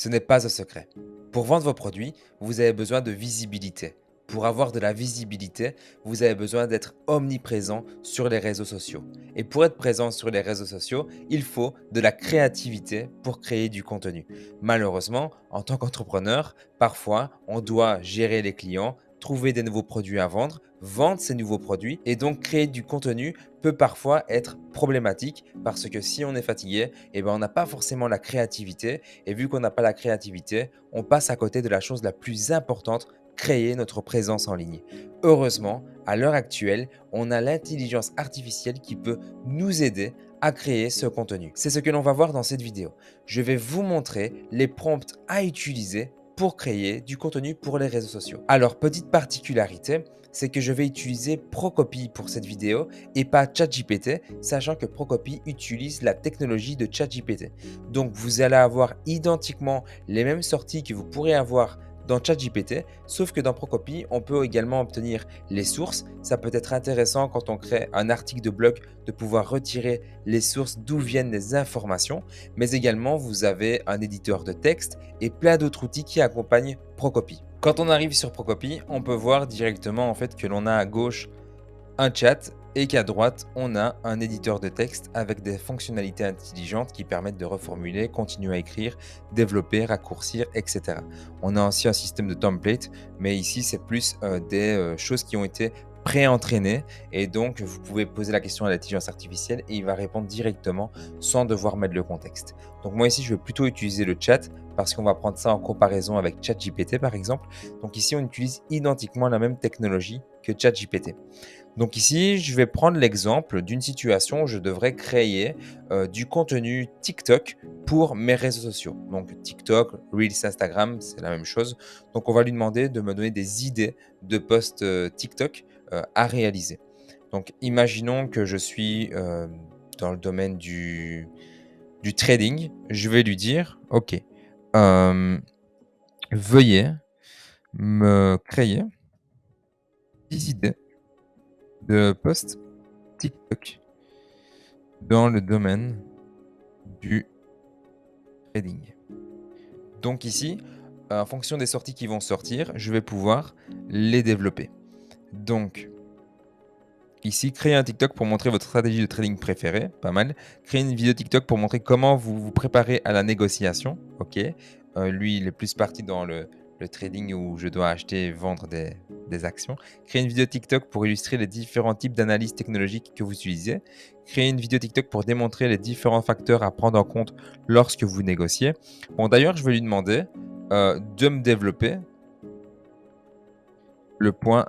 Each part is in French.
Ce n'est pas un secret. Pour vendre vos produits, vous avez besoin de visibilité. Pour avoir de la visibilité, vous avez besoin d'être omniprésent sur les réseaux sociaux. Et pour être présent sur les réseaux sociaux, il faut de la créativité pour créer du contenu. Malheureusement, en tant qu'entrepreneur, parfois, on doit gérer les clients, trouver des nouveaux produits à vendre, vendre ces nouveaux produits et donc créer du contenu peut parfois être problématique parce que si on est fatigué, on n'a pas forcément la créativité et vu qu'on n'a pas la créativité, on passe à côté de la chose la plus importante, créer notre présence en ligne. Heureusement, à l'heure actuelle, on a l'intelligence artificielle qui peut nous aider à créer ce contenu. C'est ce que l'on va voir dans cette vidéo. Je vais vous montrer les prompts à utiliser pour créer du contenu pour les réseaux sociaux. Alors, petite particularité, c'est que je vais utiliser Procopy pour cette vidéo et pas ChatGPT, sachant que Procopy utilise la technologie de ChatGPT. Donc, vous allez avoir identiquement les mêmes sorties que vous pourrez avoir dans ChatGPT, sauf que dans Procopy, on peut également obtenir les sources. Ça peut être intéressant quand on crée un article de blog de pouvoir retirer les sources d'où viennent les informations, mais également vous avez un éditeur de texte et plein d'autres outils qui accompagnent Procopy. Quand on arrive sur Procopy, on peut voir directement en fait que l'on a à gauche un chat et qu'à droite, on a un éditeur de texte avec des fonctionnalités intelligentes qui permettent de reformuler, continuer à écrire, développer, raccourcir, etc. On a aussi un système de template, mais ici, c'est plus des choses qui ont été pré-entraînées et donc vous pouvez poser la question à l'intelligence artificielle et il va répondre directement sans devoir mettre le contexte. Donc moi ici, je vais plutôt utiliser le chat parce qu'on va prendre ça en comparaison avec ChatGPT par exemple. Donc ici, on utilise identiquement la même technologie que ChatGPT. Donc ici, je vais prendre l'exemple d'une situation où je devrais créer du contenu TikTok pour mes réseaux sociaux. Donc TikTok, Reels, Instagram, c'est la même chose. Donc on va lui demander de me donner des idées de posts TikTok à réaliser. Donc imaginons que je suis dans le domaine du trading. Je vais lui dire, OK, veuillez me créer 10 idées de posts TikTok dans le domaine du trading. Donc ici, en fonction des sorties qui vont sortir, je vais pouvoir les développer. Donc ici, créer un TikTok pour montrer votre stratégie de trading préférée, pas mal. Créer une vidéo TikTok pour montrer comment vous vous préparez à la négociation, ok. Lui, il est plus parti dans le trading où je dois acheter et vendre des actions. Créer une vidéo TikTok pour illustrer les différents types d'analyses technologiques que vous utilisez. Créer une vidéo TikTok pour démontrer les différents facteurs à prendre en compte lorsque vous négociez. Bon, d'ailleurs, je vais lui demander de me développer le point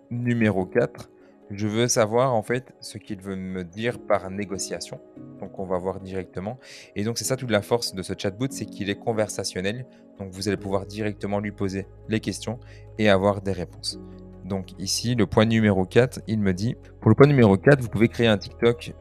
numéro 4. Je veux savoir en fait ce qu'il veut me dire par négociation. Donc on va voir directement. Et donc c'est ça toute la force de ce chatbot, c'est qu'il est conversationnel. Donc vous allez pouvoir directement lui poser les questions et avoir des réponses. Donc ici, le point numéro 4, il me dit, pour le point numéro 4, vous pouvez créer un TikTok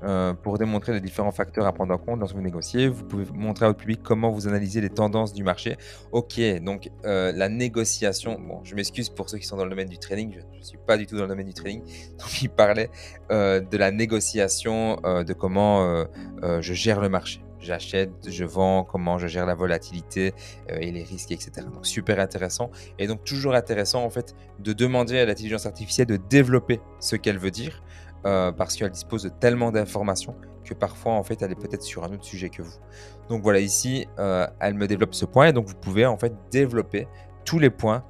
pour démontrer les différents facteurs à prendre en compte lorsque vous négociez. Vous pouvez montrer à votre public comment vous analysez les tendances du marché. Ok, donc la négociation, bon, je m'excuse pour ceux qui sont dans le domaine du trading, je ne suis pas du tout dans le domaine du trading. Donc il parlait de la négociation, de comment je gère le marché. J'achète, je vends, comment je gère la volatilité et les risques, etc. Donc super intéressant. Et donc toujours intéressant en fait de demander à l'intelligence artificielle de développer ce qu'elle veut dire parce qu'elle dispose de tellement d'informations que parfois en fait elle est peut-être sur un autre sujet que vous. Donc voilà, ici elle me développe ce point et donc vous pouvez en fait développer tous les points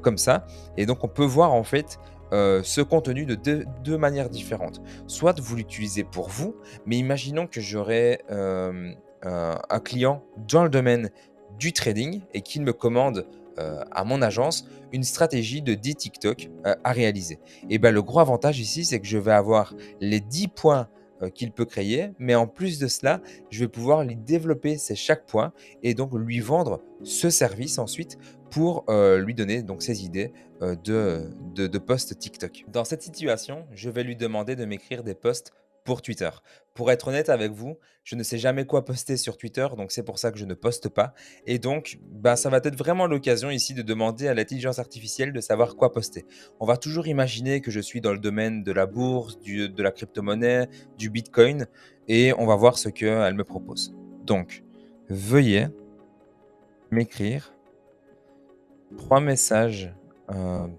comme ça. Et donc on peut voir en fait ce contenu de deux manières différentes. Soit vous l'utilisez pour vous, mais imaginons que j'aurais un client dans le domaine du trading et qu'il me commande à mon agence une stratégie de 10 TikTok à réaliser. Et ben, le gros avantage ici, c'est que je vais avoir les 10 points qu'il peut créer, mais en plus de cela, je vais pouvoir lui développer chaque point et donc lui vendre ce service ensuite pour lui donner donc ses idées de posts TikTok. Dans cette situation, je vais lui demander de m'écrire des posts pour Twitter. Pour être honnête avec vous, je ne sais jamais quoi poster sur Twitter, donc c'est pour ça que je ne poste pas. Et donc, ben, ça va être vraiment l'occasion ici de demander à l'intelligence artificielle de savoir quoi poster. On va toujours imaginer que je suis dans le domaine de la bourse, de la crypto-monnaie, du Bitcoin, et on va voir ce qu'elle me propose. Donc, veuillez m'écrire 3 messages, heu,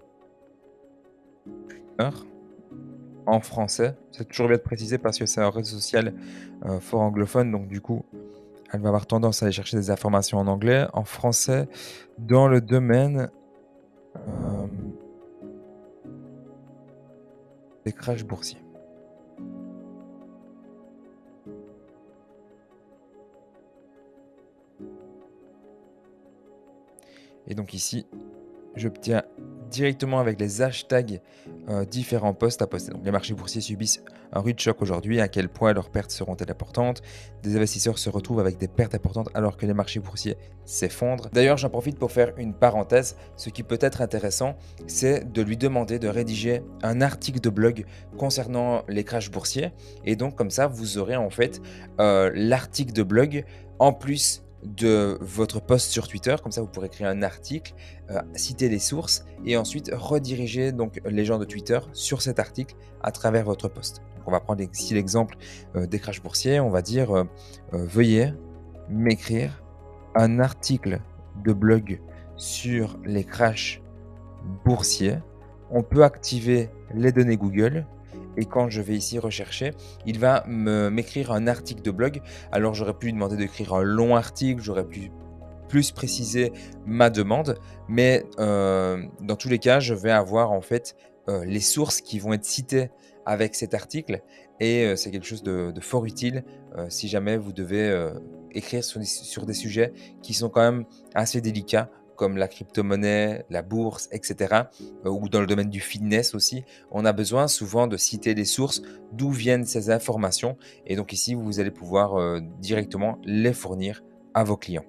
heure en français. C'est toujours bien de préciser parce que c'est un réseau social, fort anglophone, donc du coup, elle va avoir tendance à aller chercher des informations en anglais. En français, dans le domaine, hem, des crashs boursiers. Et donc ici, j'obtiens directement avec les hashtags, différents posts à poster. Donc les marchés boursiers subissent un rude choc aujourd'hui. À quel point leurs pertes seront-elles importantes? Des investisseurs se retrouvent avec des pertes importantes alors que les marchés boursiers s'effondrent. D'ailleurs, j'en profite pour faire une parenthèse. Ce qui peut être intéressant, c'est de lui demander de rédiger un article de blog concernant les crashs boursiers. Et donc comme ça, vous aurez en fait, l'article de blog en plus de votre post sur Twitter. Comme ça, vous pourrez créer un article, citer les sources et ensuite rediriger donc les gens de Twitter sur cet article à travers votre post. Donc on va prendre ici l'exemple, des crashs boursiers. On va dire, «Veuillez m'écrire un article de blog sur les crashs boursiers». On peut activer les données Google et quand je vais ici rechercher, il va m'écrire un article de blog. Alors j'aurais pu lui demander d'écrire un long article, j'aurais pu plus préciser ma demande, mais dans tous les cas, je vais avoir en fait, les sources qui vont être citées avec cet article et c'est quelque chose de fort utile, si jamais vous devez, écrire sur des sujets qui sont quand même assez délicats comme la crypto-monnaie, la bourse et cetera, ou dans le domaine du fitness aussi. On a besoin souvent de citer les sources, d'où viennent ces informations et donc ici, vous allez pouvoir, directement les fournir à vos clients.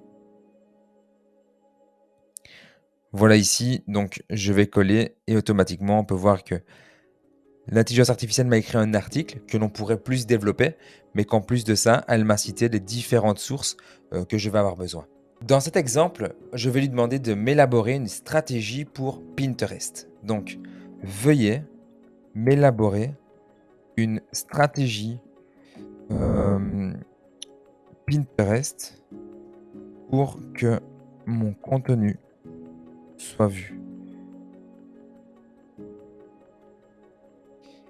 Voilà ici, donc je vais coller et automatiquement on peut voir que l'intelligence artificielle m'a écrit un article que l'on pourrait plus développer, mais qu'en plus de ça, elle m'a cité les différentes sources que je vais avoir besoin. Dans cet exemple, je vais lui demander de m'élaborer une stratégie pour Pinterest. Donc, veuillez m'élaborer une stratégie euh, Pinterest pour que mon contenu soit vu.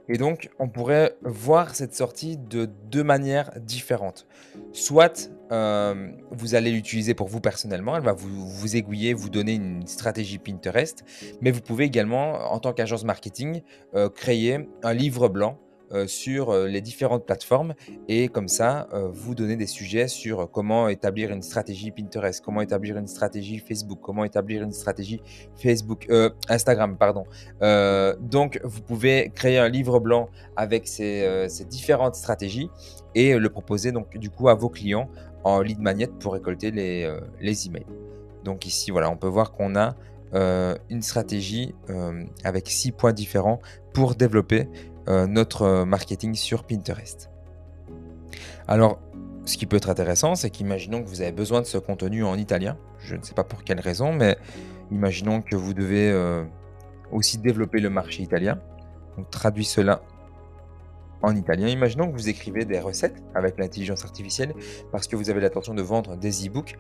Et donc, on pourrait voir cette sortie de 2 manières différentes. Soit, vous allez l'utiliser pour vous personnellement, elle va vous aiguiller, vous donner une stratégie Pinterest, mais vous pouvez également, en tant qu'agence marketing, créer un livre blanc, sur, les différentes plateformes et comme ça, vous donner des sujets sur comment établir une stratégie Pinterest, comment établir une stratégie Facebook, comment établir une stratégie Instagram, pardon. Donc vous pouvez créer un livre blanc avec ces différentes stratégies et le proposer donc du coup à vos clients en lead magnet pour récolter les emails. Donc ici, voilà, on peut voir qu'on a, une stratégie, avec 6 points différents pour développer, notre, marketing sur Pinterest. Alors, ce qui peut être intéressant, c'est qu'imaginons que vous avez besoin de ce contenu en italien. Je ne sais pas pour quelle raison, mais imaginons que vous devez, aussi développer le marché italien. Donc traduis cela en italien. Imaginons que vous écrivez des recettes avec l'intelligence artificielle parce que vous avez l'intention de vendre des e-books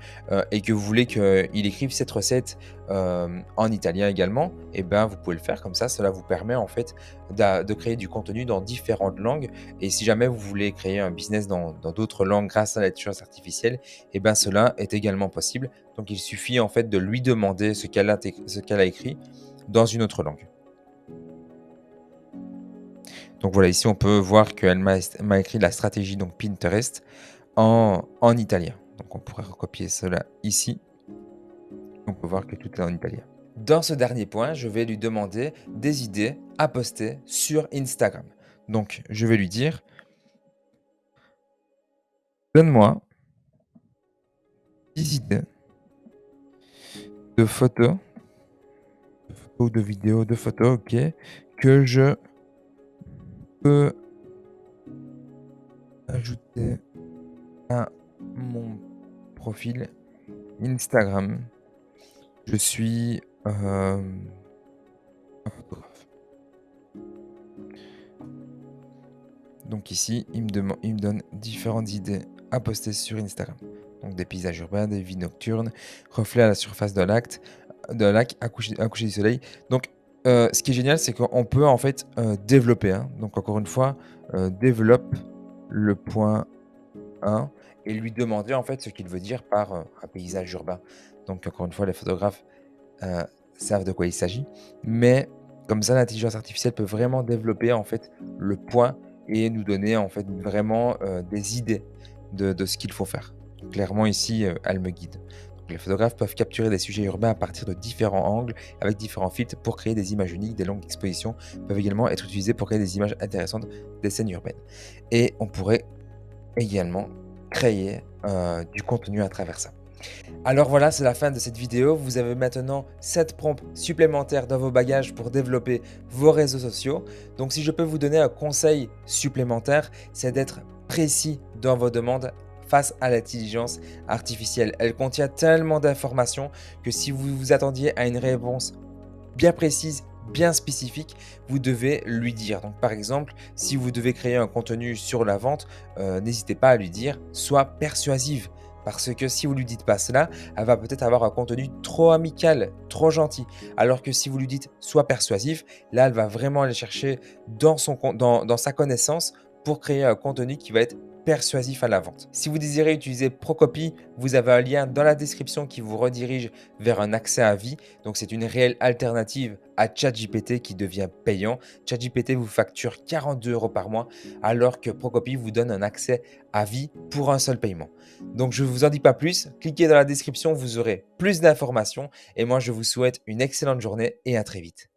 et que vous voulez qu'il écrive cette recette en italien également. Et ben vous pouvez le faire comme ça. Cela vous permet en fait de créer du contenu dans différentes langues. Et si jamais vous voulez créer un business dans d'autres langues grâce à l'intelligence artificielle, et ben cela est également possible. Donc il suffit en fait de lui demander ce qu'elle a écrit dans une autre langue. Donc voilà, ici on peut voir qu'elle m'a écrit la stratégie donc Pinterest en italien. Donc on pourrait recopier cela ici. On peut voir que tout est en italien. Dans ce dernier point, je vais lui demander des idées à poster sur Instagram. Donc je vais lui dire, donne-moi des idées de photos, ou de vidéos, de photos, ok, que je peux ajouter à mon profil Instagram. Je suis un photographe. Donc ici, il me donne différentes idées à poster sur Instagram. Donc des paysages urbains, des vies nocturnes, reflets à la surface d'un lac à coucher du soleil. Donc, ce qui est génial, c'est qu'on peut en fait, développer, hein. Donc encore une fois, développe le point 1 et lui demander en fait ce qu'il veut dire par, un paysage urbain. Donc encore une fois, les photographes, heu, savent de quoi il s'agit, mais comme ça l'intelligence artificielle peut vraiment développer en fait le point et nous donner en fait vraiment, des idées de ce qu'il faut faire. Clairement ici, elle me guide. Donc les photographes peuvent capturer des sujets urbains à partir de différents angles, avec différents filtres pour créer des images uniques. Des longues expositions peuvent également être utilisées pour créer des images intéressantes des scènes urbaines et on pourrait également créer, du contenu à travers ça. Alors voilà, c'est la fin de cette vidéo. Vous avez maintenant 7 prompts supplémentaires dans vos bagages pour développer vos réseaux sociaux. Donc si je peux vous donner un conseil supplémentaire, c'est d'être précis dans vos demandes face à l'intelligence artificielle. Elle contient tellement d'informations que si vous vous attendiez à une réponse bien précise, bien spécifique, vous devez lui dire. Donc par exemple, si vous devez créer un contenu sur la vente, n'hésitez pas à lui dire: «Sois persuasive». Parce que si vous lui dites pas cela, elle va peut-être avoir un contenu trop amical, trop gentil. Alors que si vous lui dites: «Sois persuasif», là, elle va vraiment aller chercher dans sa connaissance pour créer un contenu qui va être persuasif à la vente. Si vous désirez utiliser Procopy, vous avez un lien dans la description qui vous redirige vers un accès à vie. Donc c'est une réelle alternative à ChatGPT qui devient payant. ChatGPT vous facture 42 € par mois alors que Procopy vous donne un accès à vie pour un seul paiement. Donc je ne vous en dis pas plus, cliquez dans la description, vous aurez plus d'informations et moi je vous souhaite une excellente journée et à très vite.